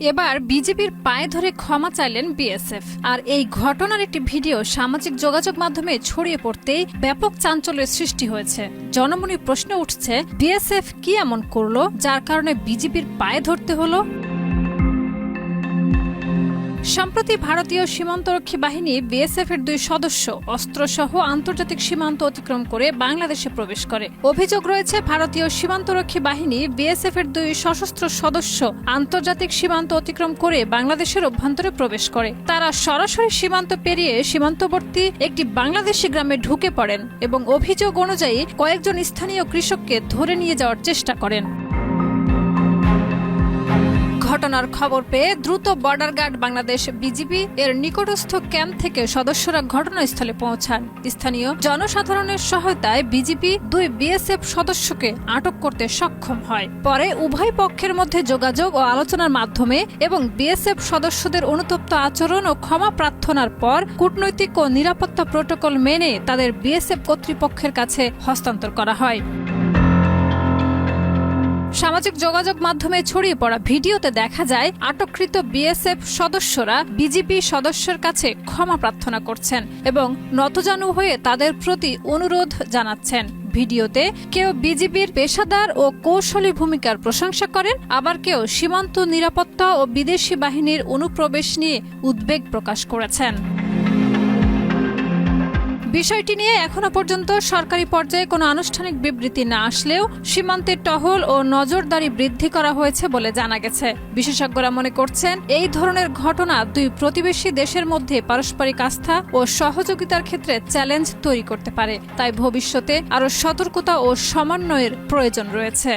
এবার বিজেপির পায়ে ধরে ক্ষমা চাইলেন বিএসএফ। আর এই ঘটনার একটি ভিডিও সামাজিক যোগাযোগ মাধ্যমে ছড়িয়ে পড়তেই ব্যাপক চাঞ্চল্যের সৃষ্টি হয়েছে। জনমনে প্রশ্ন উঠছে, বিএসএফ কি এমন করলো যার কারণে বিজেপির পায়ে ধরতে হলো? সম্প্রতি ভারতীয় সীমান্তরক্ষী বাহিনী বিএসএফ এর 2 সদস্য অস্ত্রসহ আন্তর্জাতিক সীমান্ত অতিক্রম করে বাংলাদেশে প্রবেশ করে। অভিযোগ রয়েছে, ভারতীয় সীমান্তরক্ষী বাহিনী বিএসএফ এর 2 সশস্ত্র সদস্য আন্তর্জাতিক সীমান্ত অতিক্রম করে বাংলাদেশের অভ্যন্তরে প্রবেশ করে। তারা সরাসরি সীমান্ত পেরিয়ে সীমান্তবর্তী একটি বাংলাদেশি গ্রামে ঢুকে পড়েন এবং অভিযোগ অনুযায়ী কয়েকজন স্থানীয় কৃষককে ধরে নিয়ে যাওয়ার চেষ্টা করেন। ঘটনার খবর পেয়ে দ্রুত বর্ডার গার্ড বাংলাদেশ বিজিবি এর নিকটস্থ ক্যাম্প থেকে সদস্যরা ঘটনাস্থলে পৌঁছান। স্থানীয় জনসাধারণের সহায়তায় বিজিবি 2 বিএসএফ সদস্যকে আটক করতে সক্ষম হয়। পরে উভয় পক্ষের মধ্যে যোগাযোগ ও আলোচনার মাধ্যমে এবং বিএসএফ সদস্যদের অনুতপ্ত আচরণ ও ক্ষমা প্রার্থনার পর কূটনৈতিক ও নিরাপত্তা প্রটোকল মেনে তাদের বিএসএফ কর্তৃপক্ষের কাছে হস্তান্তর করা হয়। সামাজিক যোগাযোগ মাধ্যমে ছড়িয়ে পড়া ভিডিওতে দেখা যায় আটককৃত বিএসএফ সদস্যরা বিজিবি সদস্যের কাছে ক্ষমা প্রার্থনা করছেন এবং নতজানু হয়ে তাদের প্রতি অনুরোধ জানাচ্ছেন। ভিডিওতে কেউ বিজিবির পেশাদার ও কৌশলী ভূমিকার প্রশংসা করেন, আবার কেউ সীমান্ত নিরাপত্তা ও বিদেশি বাহিনীর অনুপ্রবেশ নিয়ে উদ্বেগ প্রকাশ করেছেন। বিষয়টি নিয়ে এখনো পর্যন্ত সরকারি পর্যায়ে কোনো আনুষ্ঠানিক বিবৃতি না আসলেও সীমান্তে টহল ও নজরদারি বৃদ্ধি করা হয়েছে বলে জানা গেছে। বিশেষজ্ঞরা মনে করছেন, এই ধরনের ঘটনা 2 প্রতিবেশী দেশের মধ্যে পারস্পরিক আস্থা ও সহযোগিতার ক্ষেত্রে চ্যালেঞ্জ তৈরি করতে পারে। তাই ভবিষ্যতে আরও সতর্কতা ও সমন্বয়ের প্রয়োজন রয়েছে।